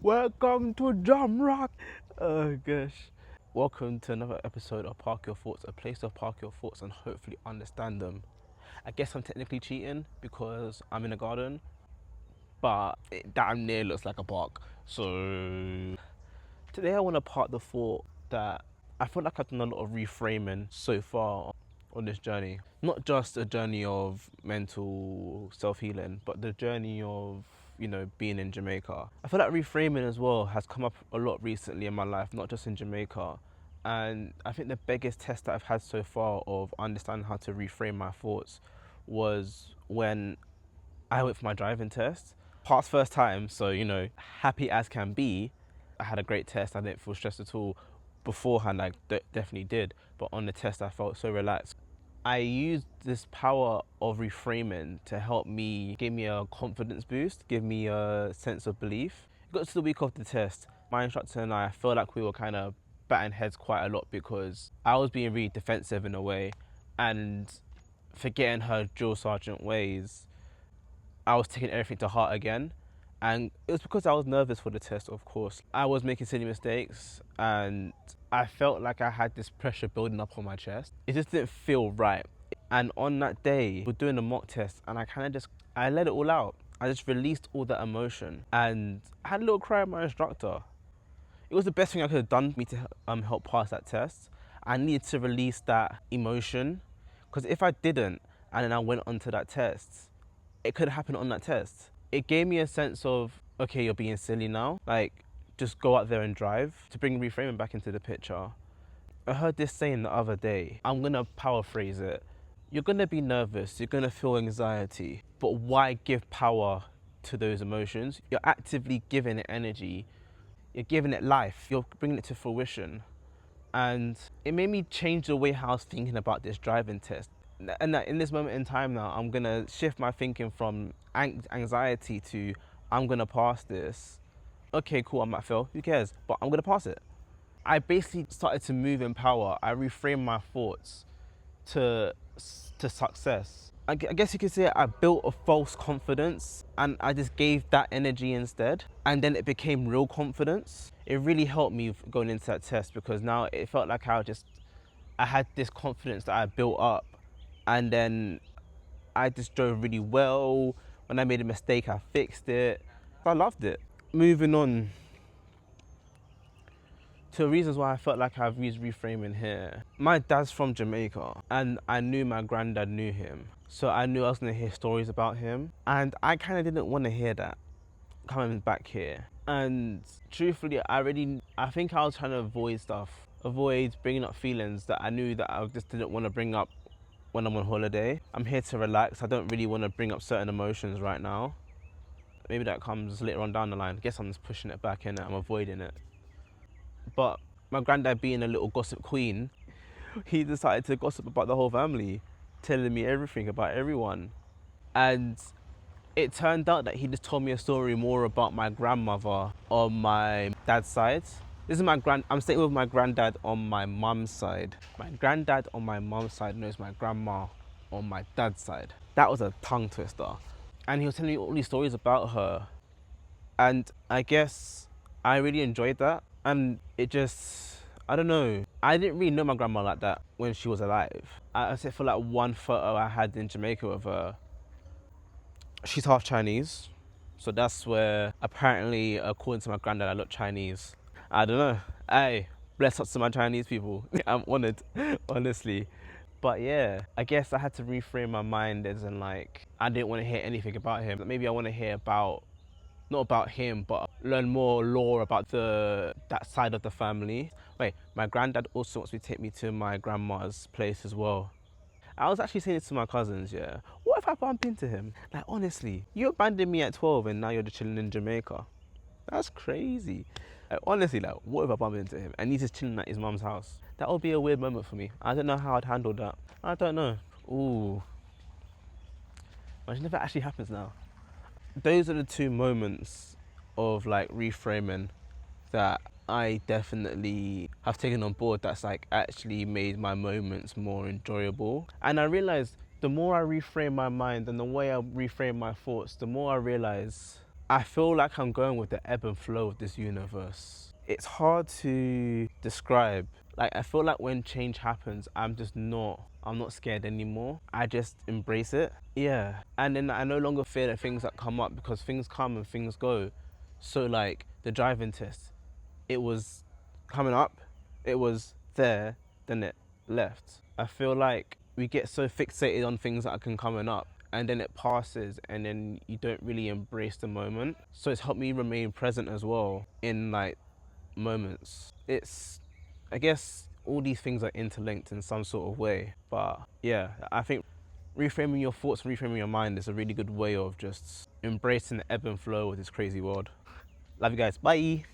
Welcome to Jam Rock. Oh gosh. Welcome to another episode of Park Your Thoughts, a place to park your thoughts and hopefully understand them. I guess I'm technically cheating because I'm in a garden, but it damn near looks like a park. So today I want to park the thought that I feel like I've done a lot of reframing so far on this journey. Not just a journey of mental self-healing, but the journey of, being in Jamaica. I feel like reframing as well has come up a lot recently in my life, not just in Jamaica. And I think the biggest test that I've had so far of understanding how to reframe my thoughts was when I went for my driving test. Passed first time, so happy as can be. I had a great test. I didn't feel stressed at all. Beforehand, I definitely did, but on the test, I felt so relaxed. I used this power of reframing to help me, give me a confidence boost, give me a sense of belief. It got to the week of the test. My instructor and I felt like we were kind of batting heads quite a lot because I was being really defensive in a way and forgetting her drill sergeant ways. I was taking everything to heart again. And it was because I was nervous for the test, of course. I was making silly mistakes and I felt like I had this pressure building up on my chest. It just didn't feel right. And on that day, we're doing a mock test and I let it all out. I just released all that emotion and I had a little cry with my instructor. It was the best thing I could have done for me to help pass that test. I needed to release that emotion because if I didn't and then I went onto that test, it could have happened on that test. It gave me a sense of, okay, you're being silly now. Like, just go out there and drive. To bring reframing back into the picture, I heard this saying the other day. I'm gonna paraphrase it. You're gonna be nervous, you're gonna feel anxiety, but why give power to those emotions? You're actively giving it energy. You're giving it life. You're bringing it to fruition. And it made me change the way how I was thinking about this driving test. And that in this moment in time now, I'm gonna shift my thinking from anxiety to I'm gonna pass this. Okay, cool, I might fail, who cares? But I'm gonna pass it. I basically started to move in power. I reframed my thoughts to success. I guess you could say I built a false confidence and I just gave that energy instead. And then it became real confidence. It really helped me going into that test because now it felt like I had this confidence that I built up. And then I just drove really well. When I made a mistake, I fixed it. I loved it. Moving on to reasons why I felt like I've used reframing here. My dad's from Jamaica and I knew my granddad knew him. So I knew I was gonna hear stories about him. And I kind of didn't want to hear that coming back here. And truthfully, I think I was trying to avoid bringing up feelings that I knew that I just didn't want to bring up when I'm on holiday. I'm here to relax. I don't really want to bring up certain emotions right now. Maybe that comes later on down the line. I guess I'm just pushing it back in. I'm avoiding it. But my granddad being a little gossip queen, he decided to gossip about the whole family, telling me everything about everyone. And it turned out that he just told me a story more about my grandmother on my dad's side. I'm staying with my granddad on my mum's side. My granddad on my mum's side knows my grandma on my dad's side. That was a tongue twister. And he was telling me all these stories about her. And I guess I really enjoyed that. And it just, I don't know. I didn't really know my grandma like that when she was alive. Except for like one photo I had in Jamaica with her. She's half Chinese. So that's where apparently, according to my granddad, I look Chinese. I don't know. Hey, bless up to my Chinese people. I'm honored, honestly. But yeah, I guess I had to reframe my mind as in like, I didn't want to hear anything about him. Maybe I want to hear not about him, but learn more lore about that side of the family. Wait, my granddad also wants me to take me to my grandma's place as well. I was actually saying this to my cousins, yeah. What if I bump into him? Like, honestly, you abandoned me at 12 and now you're just chilling in Jamaica. That's crazy. Like, honestly, like, what if I bump into him and he's just chilling at his mum's house? That would be a weird moment for me. I don't know how I'd handle that. I don't know. Ooh. Imagine if that actually happens now. Those are the two moments of like reframing that I definitely have taken on board that's like actually made my moments more enjoyable. And I realized the more I reframe my mind and the way I reframe my thoughts, the more I realize I feel like I'm going with the ebb and flow of this universe. It's hard to describe. Like I feel like when change happens, I'm not scared anymore. I just embrace it. Yeah. And then I no longer fear the things that come up because things come and things go. So like the driving test, it was coming up, it was there, then it left. I feel like we get so fixated on things that are coming up and then it passes and then you don't really embrace the moment. So it's helped me remain present as well in like moments. It's, I guess all these things are interlinked in some sort of way. But yeah, I think reframing your thoughts and reframing your mind is a really good way of just embracing the ebb and flow of this crazy world. Love you guys. Bye.